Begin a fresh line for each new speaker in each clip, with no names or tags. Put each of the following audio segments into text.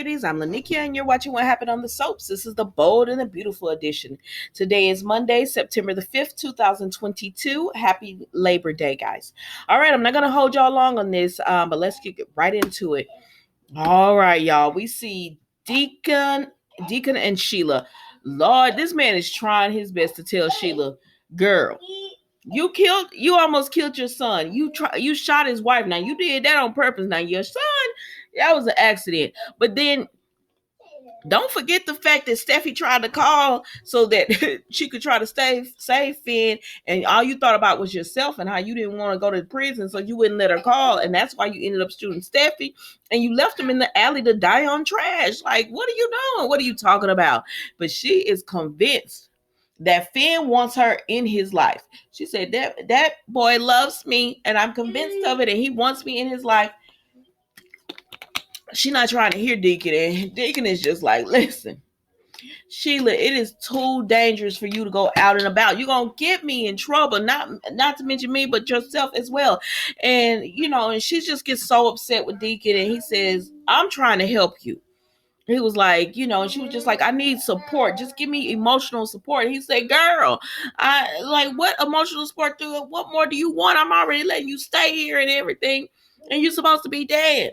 Beauties. I'm Lanikia, and you're watching What Happened on the Soaps. This is the bold and the beautiful edition. Today is Monday, September the 5th, 2022. Happy Labor Day, guys. All right, I'm not going to hold y'all long on this, but let's get right into it. All right, y'all. We see Deacon and Sheila. Lord, this man is trying his best to tell Sheila, girl, you almost killed your son. You shot his wife. Now you did that on purpose. Now your son, that was an accident. But then don't forget the fact that Steffi tried to call so that she could try to save Finn, and all you thought about was yourself and how you didn't want to go to prison, so you wouldn't let her call, and that's why you ended up shooting Steffi, and you left him in the alley to die on trash. Like, what are you doing? What are you talking about? But she is convinced that Finn wants her in his life. She said that boy loves me, and I'm convinced of it, and he wants me in his life. She's not trying to hear Deacon, and Deacon is just like, listen, Sheila, it is too dangerous for you to go out and about. You're gonna get me in trouble, not to mention me, but yourself as well. And and she just gets so upset with Deacon, and he says, I'm trying to help you. He was like, and she was just like, I need support. Just give me emotional support. He said, girl, I like, what emotional support what more do you want? I'm already letting you stay here and everything, and you're supposed to be dead.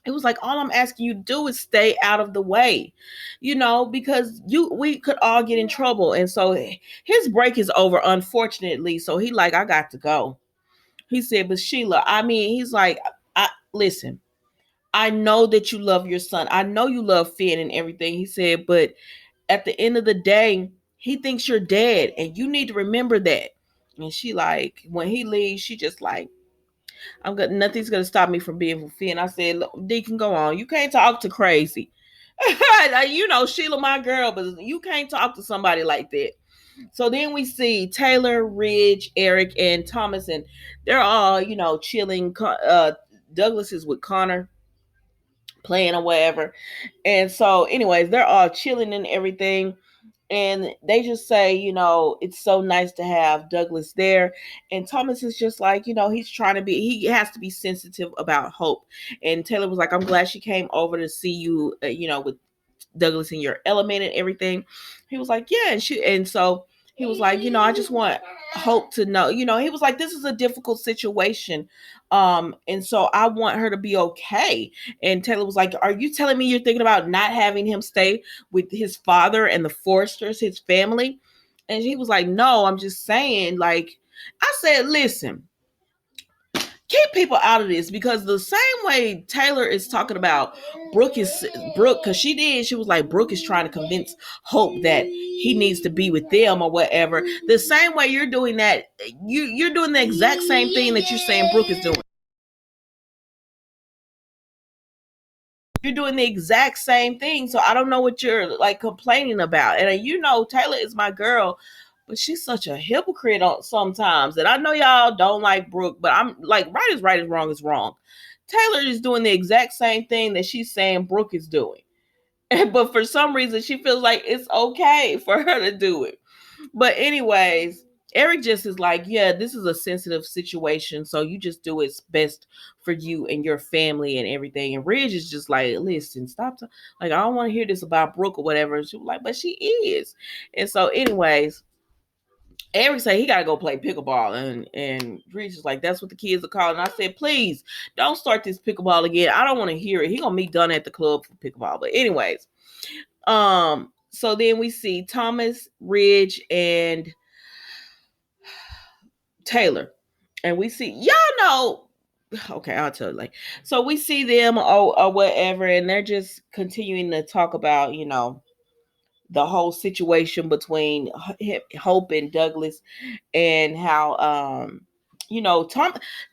It was like, all I'm asking you to do is stay out of the way, because we could all get in trouble. And so his break is over, unfortunately. So he like, I got to go. He said, but Sheila, he's like, listen, I know that you love your son. I know you love Finn and everything. He said, but at the end of the day, he thinks you're dead, and you need to remember that. And she like, when he leaves, she just like, nothing's gonna stop me from being with Finn. I said, Deacon, go on. You can't talk to crazy. Sheila, my girl, but you can't talk to somebody like that. So then we see Taylor, Ridge, Eric, and Thomas, and they're all, chilling. Douglas is with Connor, playing or whatever. And so, anyways, they're all chilling and everything. And they just say, it's so nice to have Douglas there. And Thomas is just like, he has to be sensitive about Hope. And Taylor was like, I'm glad she came over to see you, with Douglas in your element and everything. He was like, yeah. And so he was like, I just want Hope to know, he was like, this is a difficult situation. And so I want her to be okay. And Taylor was like, are you telling me you're thinking about not having him stay with his father and the Forsters, his family? And he was like, no, I'm just saying, like, I said, listen, keep people out of this, because the same way Taylor is talking about Brooke, because she was like, Brooke is trying to convince Hope that he needs to be with them or whatever. The same way you're doing that, you're doing the exact same thing that you're saying Brooke is doing. You're doing the exact same thing. So I don't know what you're like complaining about. And Taylor is my girl, but she's such a hypocrite sometimes. And I know y'all don't like Brooke, but I'm like, right is right, is wrong. Taylor is doing the exact same thing that she's saying Brooke is doing. But for some reason, she feels like it's okay for her to do it. But anyways, Eric just is like, yeah, this is a sensitive situation, so you just do what's best for you and your family and everything. And Ridge is just like, listen, stop. Like, I don't want to hear this about Brooke or whatever. She was like, but she is. And so, anyways, Eric said he got to go play pickleball. And Ridge is like, that's what the kids are calling. And I said, please, don't start this pickleball again. I don't want to hear it. He going to be done at the club for pickleball. But anyways, so then we see Thomas, Ridge, and Taylor, and we see, okay, I'll tell you. Like, so we see them or whatever, and they're just continuing to talk about, the whole situation between Hope and Douglas, and how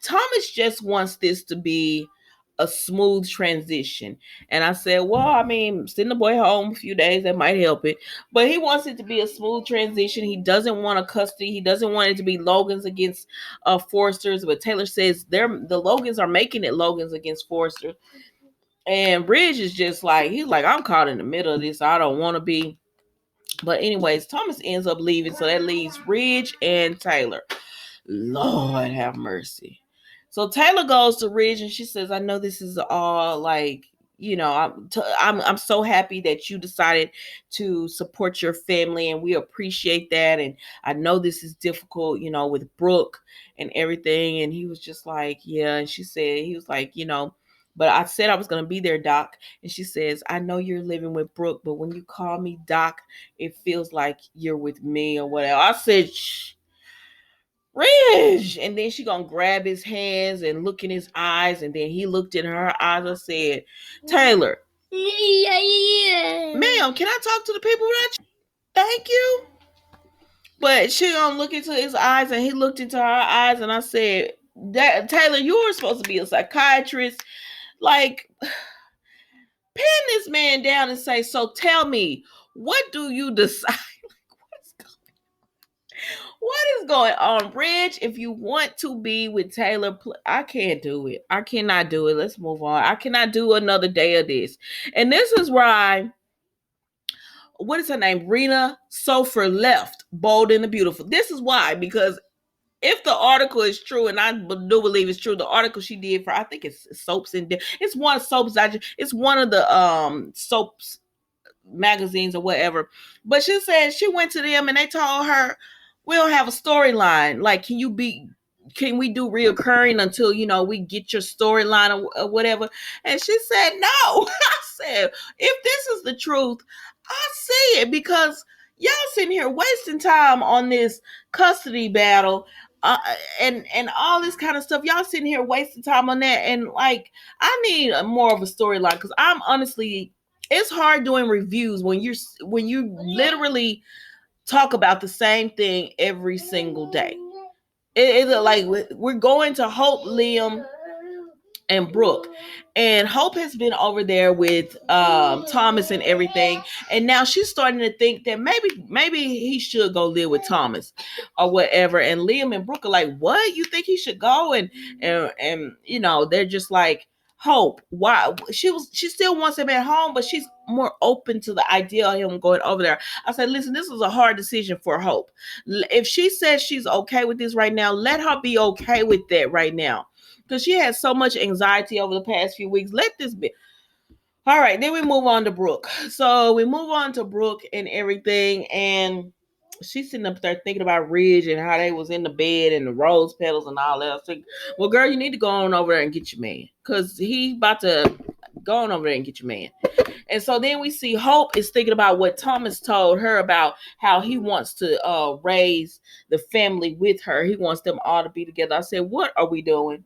Thomas just wants this to be a smooth transition. And I said, well, send the boy home a few days, that might help it. But he wants it to be a smooth transition. He doesn't want a custody. He doesn't want it to be Logan's against Forsters. But Taylor says the Logans are making it Logan's against Forsters. And Ridge is just like, he's like, I'm caught in the middle of this. I don't want to be. But anyways, Thomas ends up leaving. So that leaves Ridge and Taylor. Lord have mercy. So Taylor goes to Ridge and she says, I know this is all like, I'm so happy that you decided to support your family, and we appreciate that. And I know this is difficult, with Brooke and everything. And he was just like, yeah. And she said, he was like, but I said I was going to be there, Doc. And she says, I know you're living with Brooke, but when you call me Doc, it feels like you're with me or whatever. I said, shh, Ridge. And then she gonna grab his hands and look in his eyes. And then he looked in her eyes and said, Taylor, ma'am, can I talk to the people without you? Thank you. But she gonna look into his eyes, and he looked into her eyes, and I said, that Taylor, you were supposed to be a psychiatrist. Like, pin this man down and say, so tell me, what do you decide? What is going on, Ridge? If you want to be with Taylor, I can't do it. I cannot do it. Let's move on. I cannot do another day of this. And this is why, what is her name? Rena Sofer left Bold and the Beautiful. This is why, because if the article is true, and I do believe it's true, the article she did for, I think it's Soaps and it's one of Soaps. It's one of the Soaps magazines or whatever. But she said she went to them and they told her, we don't have a storyline. Like, can we do reoccurring until we get your storyline or whatever? And she said no. I said, if this is the truth, I see it, because y'all sitting here wasting time on this custody battle, and all this kind of stuff. Y'all sitting here wasting time on that, and like, I need more of a storyline, because I'm honestly, it's hard doing reviews when you literally talk about the same thing every single day. It's like we're going to Hope, Liam, and Brooke, and Hope has been over there with Thomas and everything, and now she's starting to think that maybe he should go live with Thomas or whatever. And Liam and Brooke are like, what, you think he should go? And they're just like, Hope, why? She still wants him at home, but she's more open to the idea of him going over there. I said, listen, this is a hard decision for Hope. If she says she's okay with this right now, let her be okay with that right now, because she has so much anxiety over the past few weeks. Let this be. All right, then we move on to Brooke. So we move on to Brooke and everything, and she's sitting up there thinking about Ridge and how they was in the bed and the rose petals and all that. I was like, well, girl, you need to go on over there and get your man, because he about to go on over there and get your man. And so then we see Hope is thinking about what Thomas told her about how he wants to raise the family with her. He wants them all to be together. I said, what are we doing?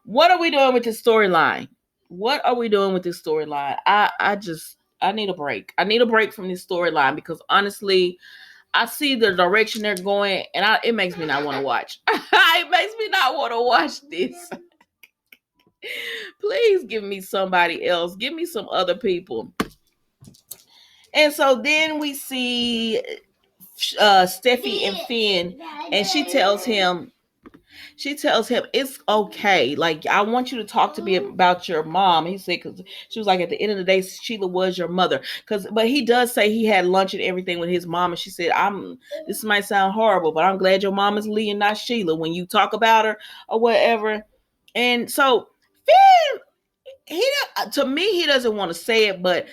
What are we doing with this storyline? What are we doing with this storyline? I need a break. I need a break from this storyline, because honestly, I see the direction they're going, and it makes me not want to watch. It makes me not want to watch this. Please give me somebody else. Give me some other people. And so then we see Steffi and Finn, and she tells him it's okay. Like, I want you to talk to me about your mom. He said, because she was like, at the end of the day, Sheila was your mother. But he does say he had lunch and everything with his mom, and she said, this might sound horrible, but I'm glad your mom is Lee and not Sheila when you talk about her or whatever. And so Finn, to me, he doesn't want to say it, but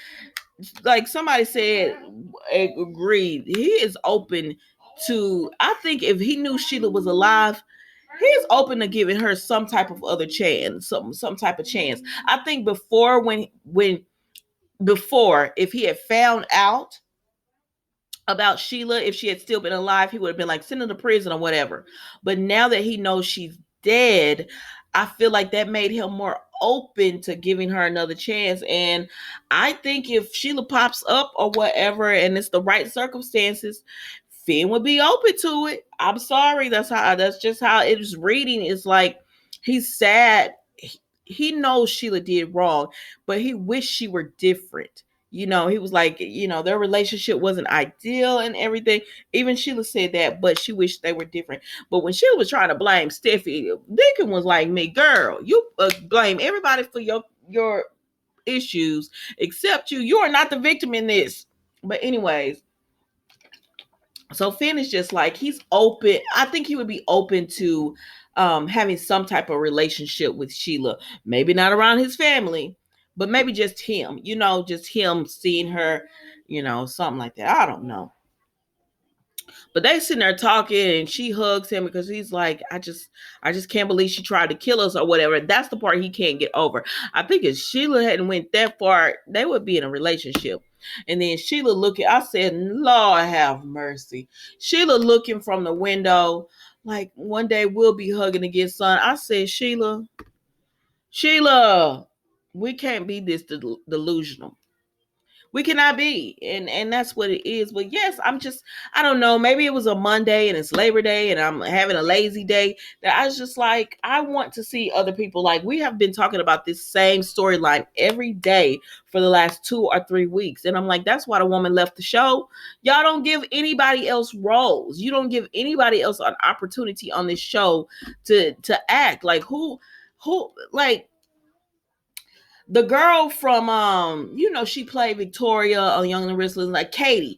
like somebody said, agreed. He is open to. I think if he knew Sheila was alive, he's open to giving her some type of other chance, some type of chance. I think before, if he had found out about Sheila, if she had still been alive, he would have been like, send her to prison or whatever. But now that he knows she's dead, I feel like that made him more open to giving her another chance. And I think if Sheila pops up or whatever, and it's the right circumstances, Finn would be open to it. I'm sorry. That's just how it is reading. It's like, he's sad. He knows Sheila did wrong, but he wished she were different. He was like, their relationship wasn't ideal and everything. Even Sheila said that, but she wished they were different. But when Sheila was trying to blame Steffi, Deacon was like, me, girl, you blame everybody for your issues except you. You are not the victim in this. But anyways, so Finn is just like, he's open. I think he would be open to having some type of relationship with Sheila. Maybe not around his family, But maybe just him, just him seeing her, something like that. I don't know. But they sitting there talking and she hugs him because he's like, I just can't believe she tried to kill us or whatever. That's the part he can't get over. I think if Sheila hadn't went that far, they would be in a relationship. And then Sheila looking, I said, Lord have mercy. Sheila looking from the window, like one day we'll be hugging again, son. I said, Sheila, we can't be this delusional. We cannot be, and that's what it is. But yes, I don't know, maybe it was a Monday and it's Labor Day and I'm having a lazy day, that I was just like, I want to see other people. Like, we have been talking about this same storyline every day for the last 2 or 3 weeks, and I'm like, that's why the woman left the show. Y'all don't give anybody else roles. You don't give anybody else an opportunity on this show to act. Like, who like the girl from she played Victoria on Young and the Restless, like Katie.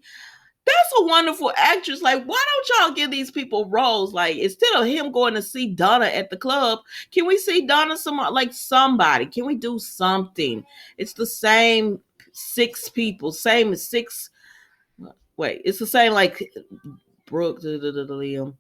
That's a wonderful actress. Like, why don't y'all give these people roles? Like, instead of him going to see Donna at the club, can we see Donna somebody? Can we do something? It's the same 6 people, same as 6. Wait, it's the same like Brooke, Liam.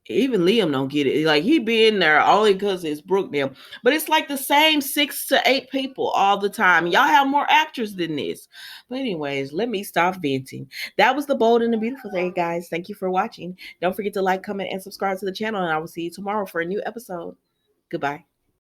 Even Liam don't get it. Like, he be in there only because it's Brooke now. But it's like the same 6 to 8 people all the time. Y'all have more actors than this. But anyways, let me stop venting. That was the bold and the beautiful day, guys. Thank you for watching. Don't forget to like, comment, and subscribe to the channel. And I will see you tomorrow for a new episode. Goodbye.